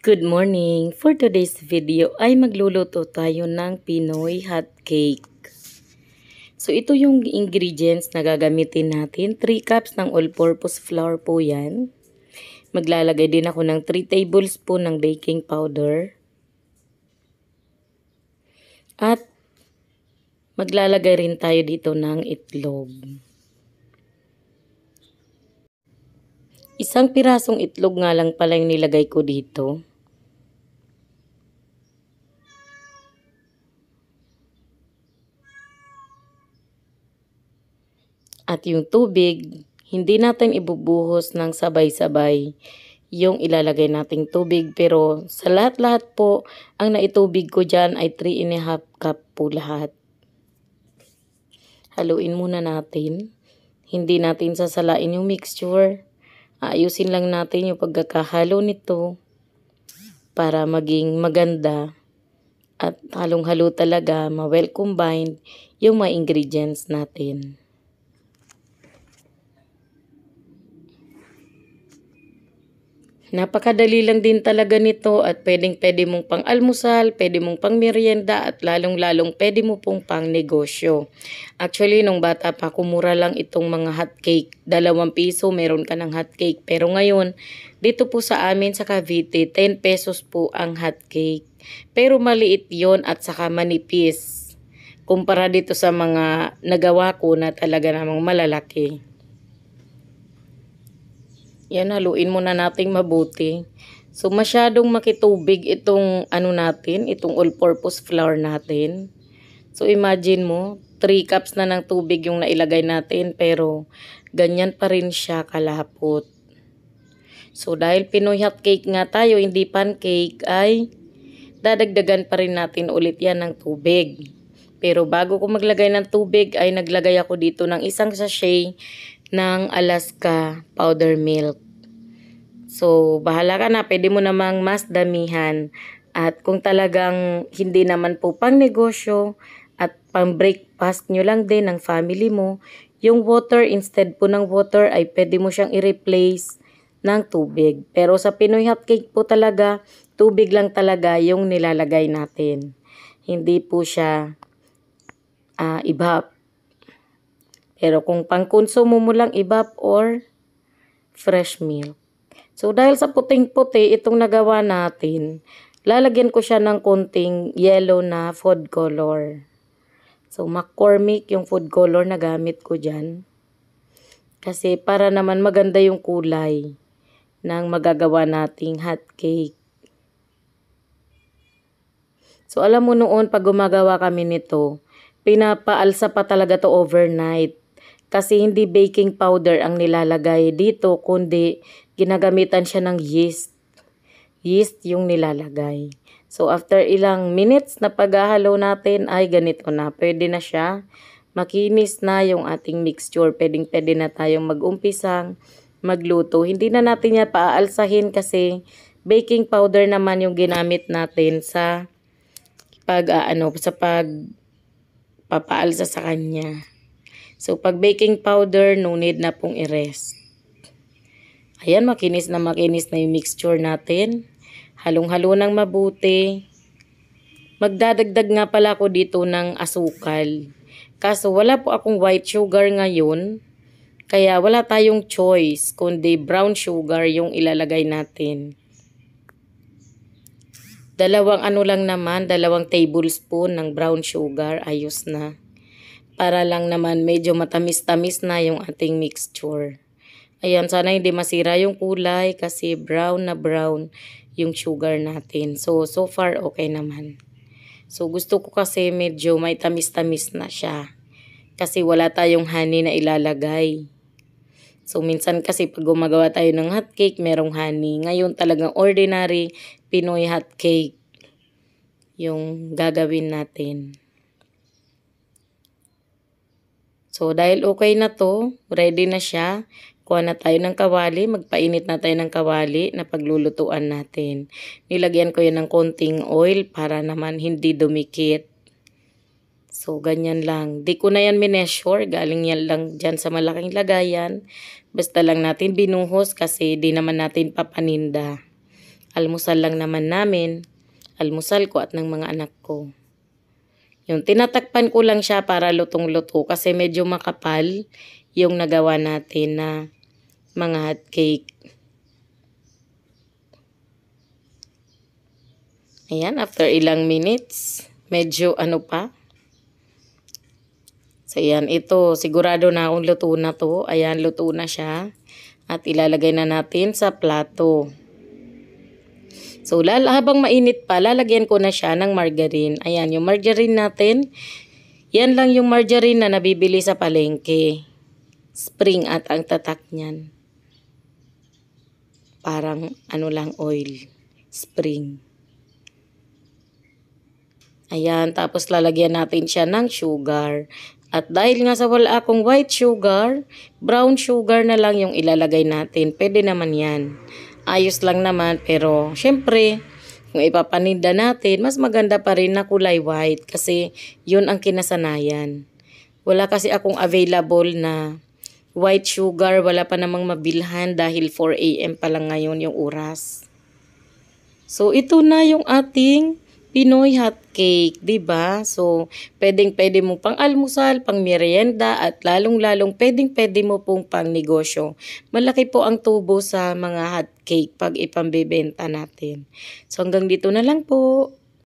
Good morning! For today's video ay magluluto tayo ng Pinoy hot cake. So ito yung ingredients na gagamitin natin. 3 cups ng all-purpose flour po yan. Maglalagay din ako ng 3 tablespoon ng baking powder. At maglalagay rin tayo dito ng itlog. Isang pirasong itlog nga lang pala yung nilagay ko dito. At yung tubig, hindi natin ibubuhos ng sabay-sabay yung ilalagay nating tubig. Pero sa lahat-lahat po, ang naitubig ko dyan ay 3½ cup po lahat. Haluin muna natin. Hindi natin sasalain yung mixture. Ayusin lang natin yung pagkakahalo nito para maging maganda. At halong-halo talaga, ma-well combined yung mga ingredients natin. Napakadali lang din talaga nito at pwede mong pang almusal, pwede mong pang merienda at lalong-lalong pwede mo pong pang negosyo. Actually, nung bata pa, kumura lang itong mga hot cake. 2 piso, meron ka ng hot cake. Pero ngayon, dito po sa amin sa Cavite, 10 pesos po ang hot cake. Pero maliit yon at saka manipis. Kumpara dito sa mga nagawa ko na talaga namang malalaki. Yan, haluin muna nating mabuti. So, masyadong makitubig itong itong all-purpose flour natin. So, imagine mo, 3 cups na ng tubig yung nailagay natin, pero ganyan pa rin siya kalapot. So, dahil Pinoy hot cake nga tayo, hindi pancake, ay dadagdagan pa rin natin ulit yan ng tubig. Pero bago ko maglagay ng tubig, ay naglagay ako dito ng isang sachet ng Alaska powder milk. So, bahala ka na. Pwede mo namang mas damihan. At kung talagang hindi naman po pang negosyo at pang breakfast nyo lang din ng family mo, yung water, instead po ng water, ay pwede mo siyang i-replace ng tubig. Pero sa Pinoy hot cake po talaga, tubig lang talaga yung nilalagay natin. Hindi po siya ibap. Pero kung pang konsumo mo lang ibap or fresh milk. So, dahil sa puting-puti itong nagawa natin, lalagyan ko siya ng konting yellow na food color. So, McCormick yung food color na gamit ko dyan. Kasi para naman maganda yung kulay ng magagawa nating hot cake. So, alam mo noon pag gumagawa kami nito, pinapaalsa pa talaga to overnight. Kasi hindi baking powder ang nilalagay dito, kundi ginagamitan siya ng yeast. Yeast yung nilalagay. So, after ilang minutes na paghahalo natin, ay ganito na. Pwede na siya. Makinis na yung ating mixture. Pwede na tayong mag-umpisang magluto. Hindi na natin yan paaalsahin kasi baking powder naman yung ginamit natin sa papaalsa sa kanya. So, pag baking powder, no need na pong i-rest. Ayan, makinis na yung mixture natin. Halong-halo ng mabuti. Magdadagdag nga pala ako dito ng asukal. Kaso wala po akong white sugar ngayon. Kaya wala tayong choice, kundi brown sugar yung ilalagay natin. 2 tablespoon ng brown sugar, ayos na. Para lang naman medyo matamis-tamis na yung ating mixture. Ayan, sana hindi masira yung kulay kasi brown na brown yung sugar natin. So far okay naman. So, gusto ko kasi medyo may tamis-tamis na siya. Kasi wala tayong honey na ilalagay. So, minsan kasi pag gumagawa tayo ng hot cake, merong honey. Ngayon talagang ordinary Pinoy hot cake yung gagawin natin. So, dahil okay na to, ready na siya, kuha na tayo ng kawali, magpainit na tayo ng kawali na paglulutuan natin. Nilagyan ko yan ng konting oil para naman hindi dumikit. So, ganyan lang. Di ko na yan mineasure, galing yan lang dyan sa malaking lagayan. Basta lang natin binuhos kasi di naman natin papaninda. Almusal lang naman namin. Almusal ko at ng mga anak ko. Yung tinatakpan ko lang siya para lutong-luto kasi medyo makapal yung nagawa natin na mga hot cake. Ayan, after ilang minutes, medyo ano pa. So, ayan, ito, sigurado na akong luto na to. Ayan, luto na siya. At ilalagay na natin sa plato. So, habang mainit pa, lalagyan ko na siya ng margarine. Ayan, yung margarine natin, yan lang yung margarine na nabibili sa palengke. Spring at ang tatak niyan. Parang ano lang oil. Spring. Ayan, tapos lalagyan natin siya ng sugar. At dahil nga sa wala akong white sugar, brown sugar na lang yung ilalagay natin. Pwede naman yan. Ayos lang naman, pero syempre, kung ipapaninda natin, mas maganda pa rin na kulay white kasi yun ang kinasanayan. Wala kasi akong available na white sugar, wala pa namang mabilhan dahil 4 AM pa lang ngayon yung oras. So ito na yung ating Pinoy hot cake, 'di ba? So, pwedeng-pwede mo pang almusal, pang merienda at lalong-lalong pwedeng-pwede mo pong pang negosyo. Malaki po ang tubo sa mga hot cake pag ipambebenta natin. So, hanggang dito na lang po.